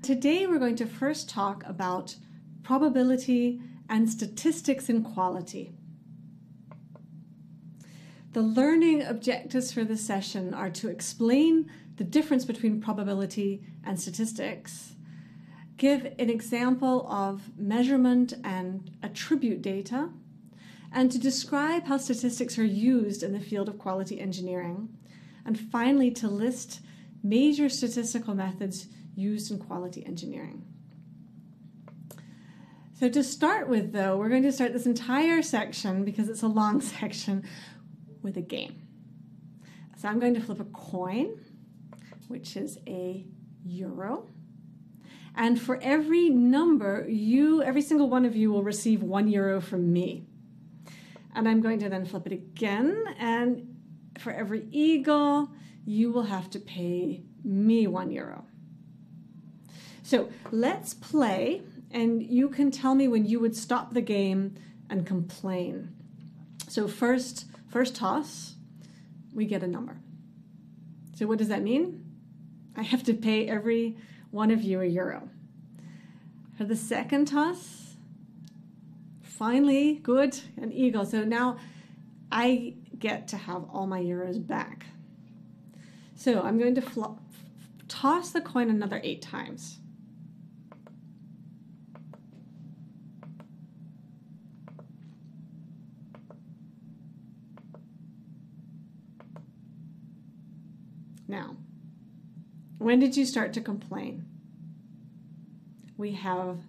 today we're going to first talk about probability and statistics in quality. The learning objectives for this session are to explain the difference between probability and statistics, give an example of measurement and attribute data, and to describe how statistics are used in the field of quality engineering, and finally to list major statistical methods used in quality engineering. So to start with, though, we're going to start this entire section, because it's a long section, with a game. So I'm going to flip a coin, which is a euro. And for every number, every single one of you will receive €1 from me. And I'm going to then flip it again, and for every eagle, you will have to pay me €1. So let's play, and you can tell me when you would stop the game and complain. So first toss, we get a number. So what does that mean? I have to pay every one of you €1. For the second toss, finally, good, an eagle. So now I get to have all my euros back. So I'm going to toss the coin another 8 times. Now, when did you start to complain? We have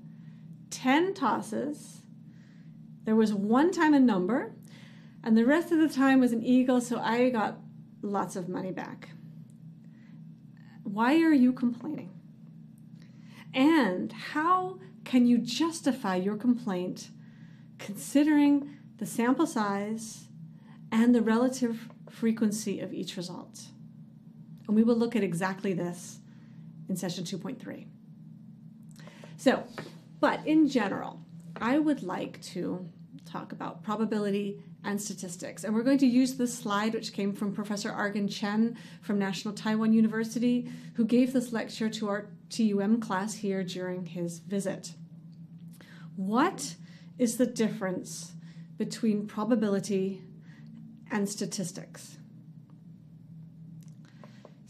10 tosses. There was one time a number, and the rest of the time was an eagle, so I got lots of money back. Why are you complaining? And how can you justify your complaint considering the sample size and the relative frequency of each result? And we will look at exactly this in session 2.3. So, but in general, I would like to talk about probability and statistics. And we're going to use this slide, which came from Professor Argon Chen from National Taiwan University, who gave this lecture to our TUM class here during his visit. What is the difference between probability and statistics?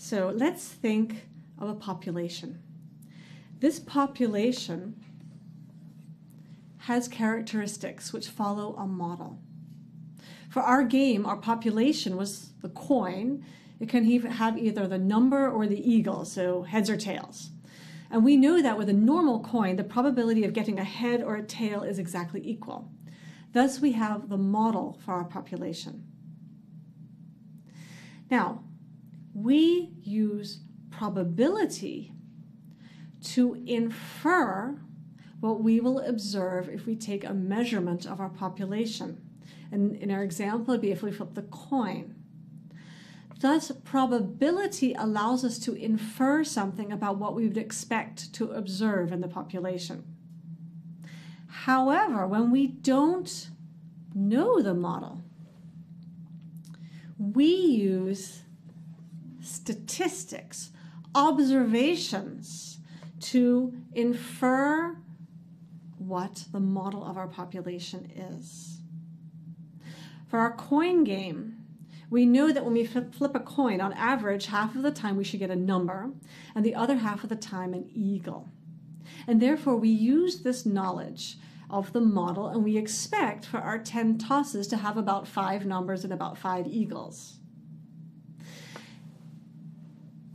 So let's think of a population. This population has characteristics which follow a model. For our game, our population was the coin. It can have either the number or the eagle, so heads or tails. And we know that with a normal coin, the probability of getting a head or a tail is exactly equal. Thus, we have the model for our population. Now, we use probability to infer what we will observe if we take a measurement of our population. And in our example, it'd be if we flip the coin. Thus, probability allows us to infer something about what we would expect to observe in the population. However, when we don't know the model, we use statistics, observations, to infer what the model of our population is. For our coin game, we know that when we flip a coin, on average, half of the time we should get a number, and the other half of the time an eagle. And therefore, we use this knowledge of the model, and we expect for our 10 tosses to have about 5 numbers and about 5 eagles.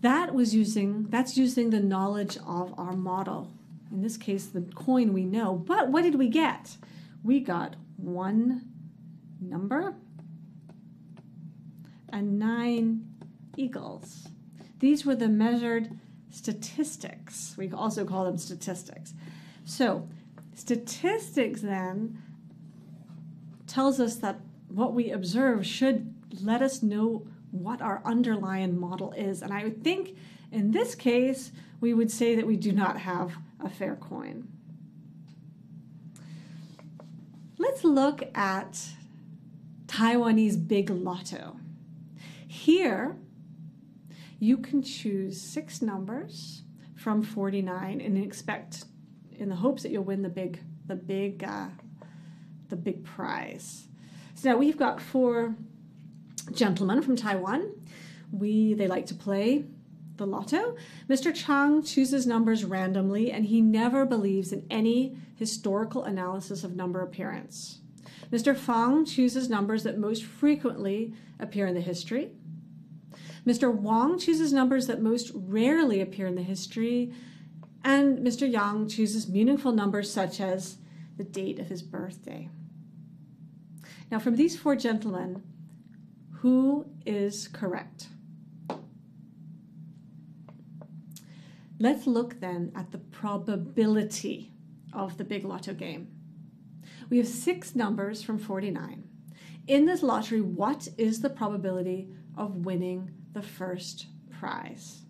That's using the knowledge of our model. In this case, the coin we know. But what did we get? We got 1 number and 9 eagles. These were the measured statistics. We also call them statistics. So statistics then tells us that what we observe should let us know what our underlying model is. And I would think in this case, we would say that we do not have a fair coin. Let's look at Taiwanese Big Lotto. Here, you can choose 6 numbers from 49 and expect, in the hopes that you'll win the big prize. So now we've got 4 gentlemen from Taiwan. They like to play the lotto. Mr. Chang chooses numbers randomly, and he never believes in any historical analysis of number appearance. Mr. Fang chooses numbers that most frequently appear in the history. Mr. Wang chooses numbers that most rarely appear in the history. And Mr. Yang chooses meaningful numbers such as the date of his birthday. Now, from these 4 gentlemen, who is correct? Let's look then at the probability of the Big Lotto game. We have 6 numbers from 49. In this lottery, what is the probability of winning the first prize?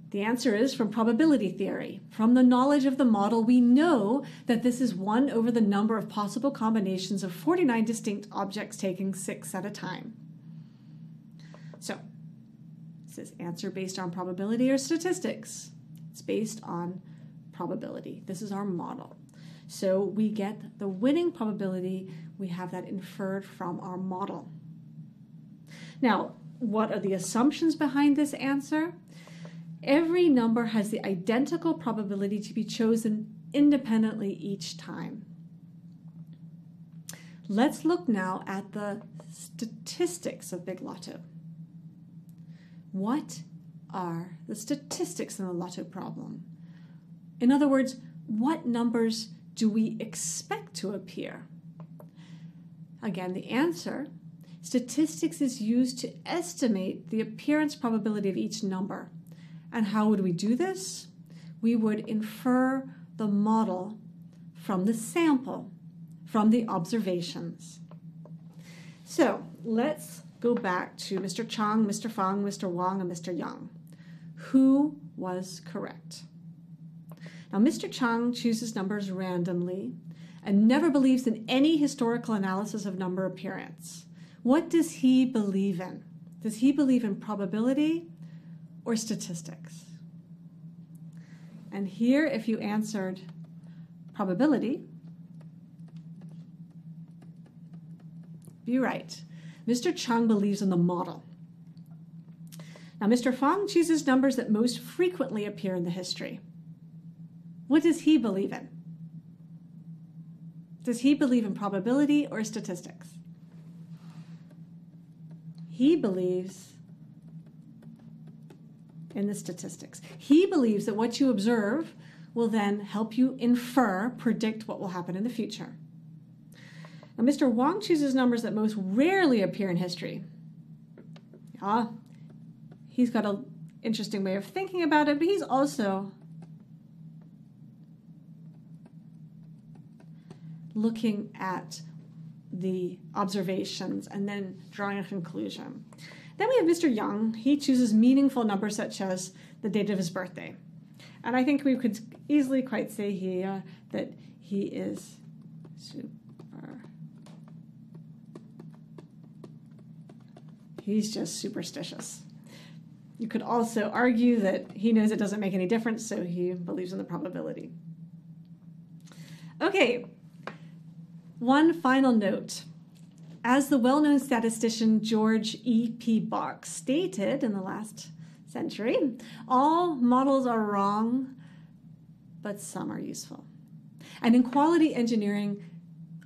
The answer is from probability theory. From the knowledge of the model, we know that this is 1 over the number of possible combinations of 49 distinct objects taking 6 at a time. So, is this answer based on probability or statistics? It's based on probability. This is our model. So we get the winning probability. We have that inferred from our model. Now, what are the assumptions behind this answer? Every number has the identical probability to be chosen independently each time. Let's look now at the statistics of Big Lotto. What are the statistics in the Lotto problem? In other words, what numbers do we expect to appear? Again, the answer, statistics is used to estimate the appearance probability of each number. And how would we do this? We would infer the model from the sample, from the observations. So let's go back to Mr. Chang, Mr. Fang, Mr. Wang, and Mr. Yang. Who was correct? Now, Mr. Chang chooses numbers randomly and never believes in any historical analysis of number appearance. What does he believe in? Does he believe in probability or statistics? And here, if you answered probability, be right. Mr. Chang believes in the model. Now, Mr. Fang chooses numbers that most frequently appear in the history. What does he believe in? Does he believe in probability or statistics? He believes in the statistics. He believes that what you observe will then help you predict what will happen in the future. Now, Mr. Wang chooses numbers that most rarely appear in history. He's got an interesting way of thinking about it, but he's also looking at the observations and then drawing a conclusion. Then we have Mr. Yang. He chooses meaningful numbers such as the date of his birthday. And I think we could easily quite say here that he is he's just superstitious. You could also argue that he knows it doesn't make any difference, so he believes in the probability. Okay, one final note. As the well-known statistician George E.P. Box stated in the last century, all models are wrong, but some are useful. And in quality engineering,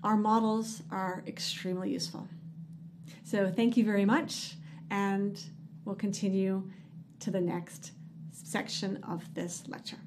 our models are extremely useful. So thank you very much, and we'll continue to the next section of this lecture.